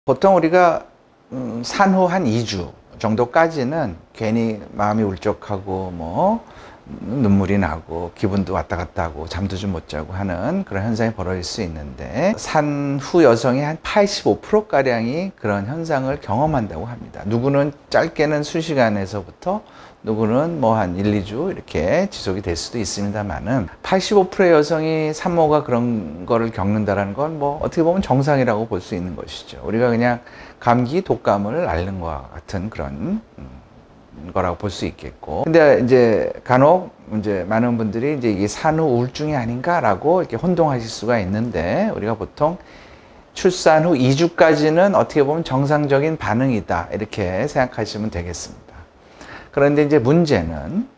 보통 우리가 산후 한 2주 정도까지는 괜히 마음이 울적하고 뭐 눈물이 나고 기분도 왔다 갔다 하고 잠도 좀 못 자고 하는 그런 현상이 벌어질 수 있는데, 산후 여성의 한 85%가량이 그런 현상을 경험한다고 합니다. 누구는 짧게는 수시간에서부터, 누구는 뭐 한 1, 2주 이렇게 지속이 될 수도 있습니다만은 85%의 여성이 산모가 그런 거를 겪는다라는 건 뭐 어떻게 보면 정상이라고 볼 수 있는 것이죠. 우리가 그냥 감기, 독감을 앓는 것과 같은 그런 거라고 볼 수 있겠고, 근데 이제 간혹 이제 많은 분들이 이제 이게 산후 우울증이 아닌가라고 이렇게 혼동하실 수가 있는데, 우리가 보통 출산 후 2주까지는 어떻게 보면 정상적인 반응이다 이렇게 생각하시면 되겠습니다. 그런데 이제 문제는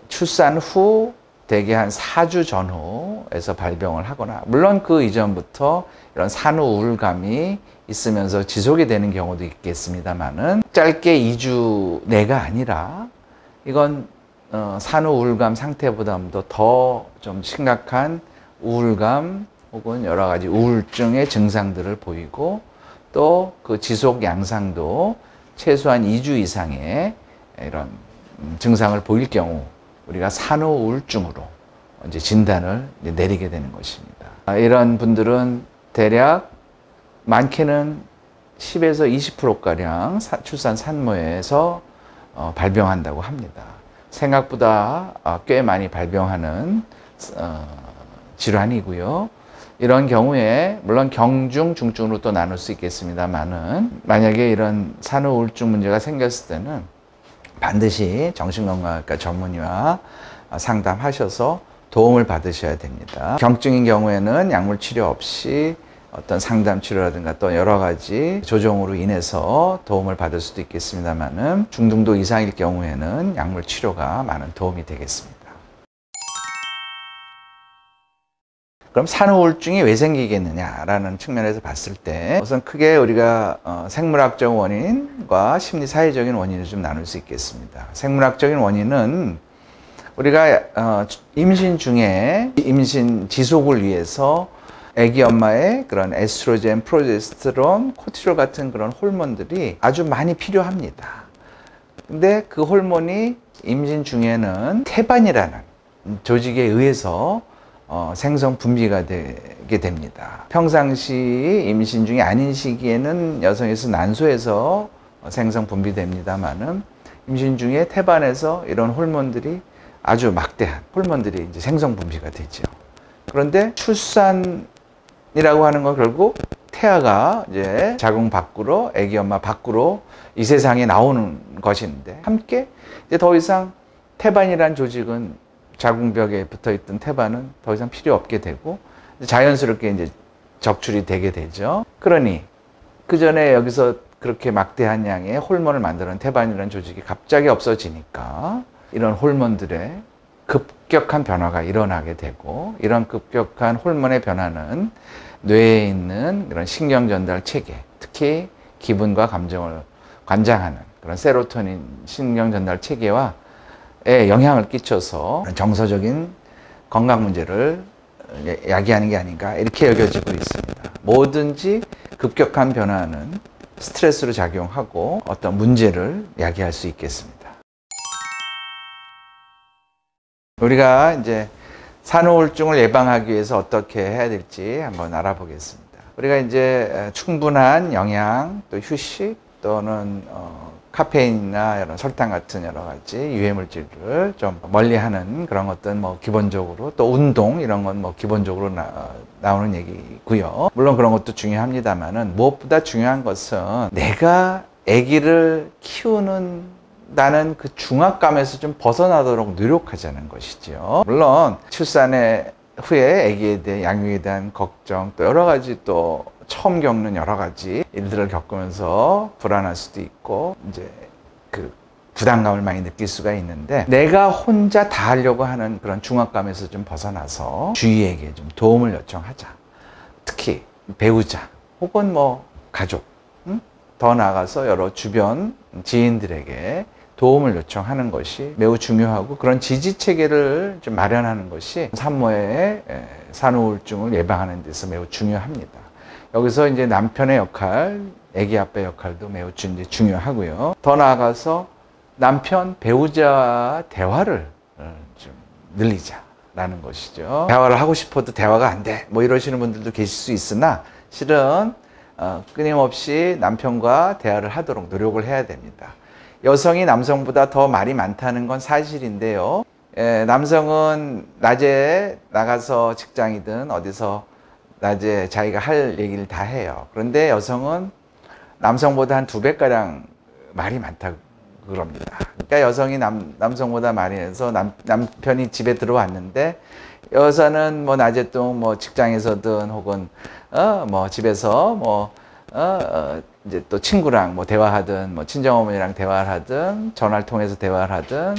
출산 후 대개 한 4주 전후에서 발병을 하거나, 물론 그 이전부터 이런 산후 우울감이 있으면서 지속이 되는 경우도 있겠습니다만은, 짧게 2주 내가 아니라 이건 산후 우울감 상태보다도 더 좀 심각한 우울감 혹은 여러 가지 우울증의 증상들을 보이고, 또 그 지속 양상도 최소한 2주 이상의 이런 증상을 보일 경우 우리가 산후 우울증으로 이제 진단을 내리게 되는 것입니다. 이런 분들은 대략 많게는 10에서 20%가량 출산 산모에서 발병한다고 합니다. 생각보다 꽤 많이 발병하는 질환이고요. 이런 경우에 물론 경중, 중증으로 또 나눌 수 있겠습니다만은, 만약에 이런 산후 우울증 문제가 생겼을 때는 반드시 정신건강의과 전문의와 상담하셔서 도움을 받으셔야 됩니다. 경증인 경우에는 약물 치료 없이 어떤 상담 치료라든가 또 여러 가지 조정으로 인해서 도움을 받을 수도 있겠습니다만은, 중등도 이상일 경우에는 약물 치료가 많은 도움이 되겠습니다. 그럼 산후 우울증이 왜 생기겠느냐라는 측면에서 봤을 때, 우선 크게 우리가 생물학적 원인과 심리 사회적인 원인을 좀 나눌 수 있겠습니다. 생물학적인 원인은 우리가 임신 중에 임신 지속을 위해서 아기 엄마의 그런 에스트로겐, 프로제스테론, 코티졸 같은 그런 호르몬들이 아주 많이 필요합니다. 근데 그 호르몬이 임신 중에는 태반이라는 조직에 의해서 생성 분비가 되게 됩니다. 평상시 임신 중이 아닌 시기에는 여성에서 난소에서 생성 분비됩니다만은, 임신 중에 태반에서 이런 호르몬들이 아주 막대한 호르몬들이 이제 생성 분비가 되죠. 그런데 출산이라고 하는 건 결국 태아가 이제 자궁 밖으로, 아기 엄마 밖으로 이 세상에 나오는 것인데, 함께 이제 더 이상 태반이란 조직은, 자궁벽에 붙어 있던 태반은 더 이상 필요 없게 되고 자연스럽게 이제 적출이 되게 되죠. 그러니 그 전에 여기서 그렇게 막대한 양의 호르몬을 만드는 태반이라는 조직이 갑자기 없어지니까 이런 호르몬들의 급격한 변화가 일어나게 되고, 이런 급격한 호르몬의 변화는 뇌에 있는 이런 신경 전달 체계, 특히 기분과 감정을 관장하는 그런 세로토닌 신경 전달 체계와 영향을 끼쳐서 정서적인 건강 문제를 야기하는 게 아닌가 이렇게 여겨지고 있습니다. 뭐든지 급격한 변화는 스트레스로 작용하고 어떤 문제를 야기할 수 있겠습니다. 우리가 이제 산후 우울증을 예방하기 위해서 어떻게 해야 될지 한번 알아보겠습니다. 우리가 이제 충분한 영양, 또 휴식, 또는 카페인이나 이런 설탕 같은 여러 가지 유해 물질을 좀 멀리하는 그런 것들은 뭐 기본적으로, 또 운동 이런 건 뭐 기본적으로 나오는 얘기고요. 물론 그런 것도 중요합니다만은, 무엇보다 중요한 것은 내가 아기를 키우는 나는 그 중압감에서 좀 벗어나도록 노력하자는 것이죠. 물론 출산의 후에 아기에 대한 양육에 대한 걱정, 또 여러 가지 또 처음 겪는 여러 가지 일들을 겪으면서 불안할 수도 있고 이제 그 부담감을 많이 느낄 수가 있는데, 내가 혼자 다 하려고 하는 그런 중압감에서 좀 벗어나서 주위에게 좀 도움을 요청하자. 특히 배우자 혹은 뭐 가족, 더 나아가서 여러 주변 지인들에게 도움을 요청하는 것이 매우 중요하고, 그런 지지 체계를 좀 마련하는 것이 산모의 산후 우울증을 예방하는 데서 매우 중요합니다. 여기서 이제 남편의 역할, 아기 아빠 역할도 매우 이제 중요하고요. 더 나아가서 남편, 배우자 대화를 좀 늘리자라는 것이죠. 대화를 하고 싶어도 대화가 안 돼. 뭐 이러시는 분들도 계실 수 있으나 실은 끊임없이 남편과 대화를 하도록 노력을 해야 됩니다. 여성이 남성보다 더 말이 많다는 건 사실인데요. 남성은 낮에 나가서 직장이든 어디서 낮에 자기가 할 얘기를 다 해요. 그런데 여성은 남성보다 한 2배가량 말이 많다고 그럽니다. 그러니까 여성이 남성보다 많이 해서 남편이 집에 들어왔는데 여자는 뭐 낮에 또 뭐 직장에서든 혹은 뭐 집에서 이제 또 친구랑 뭐 대화하든 뭐 친정어머니랑 대화를 하든 전화를 통해서 대화를 하든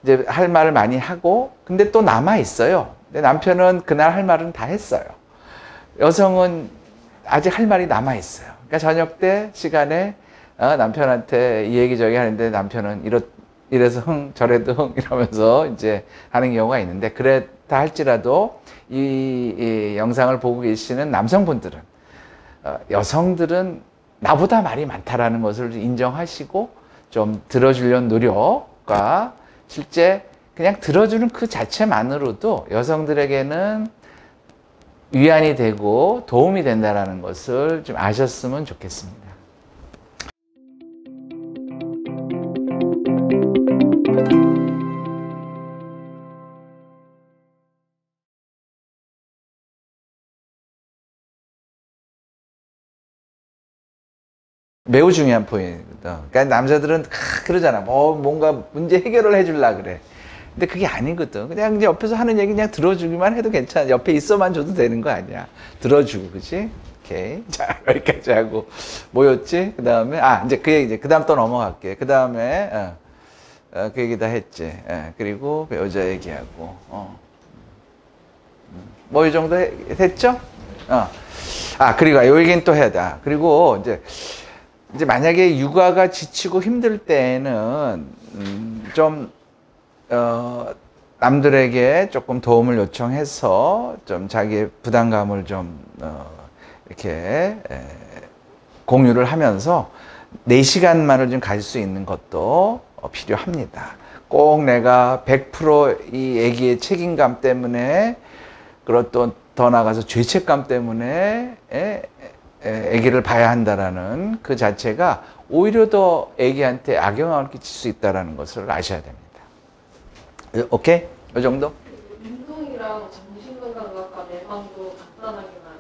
이제 할 말을 많이 하고 근데 또 남아 있어요. 근데 남편은 그날 할 말은 다 했어요. 여성은 아직 할 말이 남아 있어요. 그러니까 저녁 때 시간에 남편한테 이 얘기 저기 하는데 남편은 이래서 흥 저래도 흥 이러면서 이제 하는 경우가 있는데 그랬다 할지라도 이 영상을 보고 계시는 남성분들은 여성들은 나보다 말이 많다라는 것을 인정하시고 좀 들어주려는 노력과 실제 그냥 들어주는 그 자체만으로도 여성들에게는 위안이 되고 도움이 된다는 것을 좀 아셨으면 좋겠습니다. 매우 중요한 포인트거든. 그러니까 남자들은 그러잖아. 뭔가 문제 해결을 해주려 그래. 근데 그게 아니거든. 그냥 이제 옆에서 하는 얘기 그냥 들어주기만 해도 괜찮아. 옆에 있어만 줘도 되는 거 아니야. 들어주고, 그치? 오케이. 자, 여기까지 하고. 뭐였지? 그 다음에, 이제 그 얘기, 그 다음 또 넘어갈게. 그 다음에, 그 얘기 다 했지. 그리고 배우자 얘기하고, 뭐 이 정도 했죠? 그리고 요 얘기는 또 해야 돼. 그리고 이제 만약에 육아가 지치고 힘들 때에는, 남들에게 조금 도움을 요청해서 좀 자기의 부담감을 좀, 이렇게, 공유를 하면서 4시간만을 좀 가질 수 있는 것도 필요합니다. 꼭 내가 100% 이 아기의 책임감 때문에, 그리고 또 더 나아가서 죄책감 때문에 아기를 봐야 한다라는 그 자체가 오히려 더 아기한테 악영향을 끼칠 수 있다는 것을 아셔야 됩니다. 오케이? 이 정도? 운동이랑 정신건강학과 내방도 간단하게만.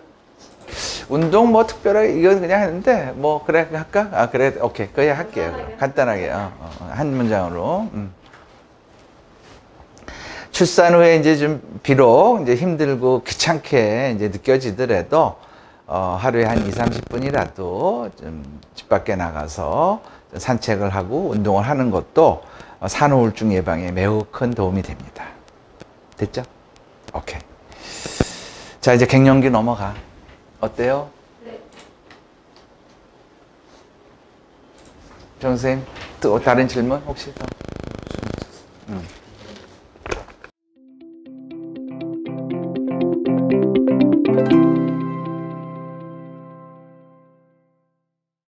운동 뭐 특별하게 이건 그냥 했는데 뭐 그래 할까? 그래 오케이 그냥 할게요. 간단하게 한 문장으로. 출산 후에 이제 좀 비록 이제 힘들고 귀찮게 이제 느껴지더라도 하루에 한 20-30분이라도 좀 집 밖에 나가서 산책을 하고 운동을 하는 것도 산후 우울증 예방에 매우 큰 도움이 됩니다. 됐죠? 오케이. 자, 이제 갱년기 넘어가. 어때요? 네. 정 선생님, 또 다른 질문 혹시 더?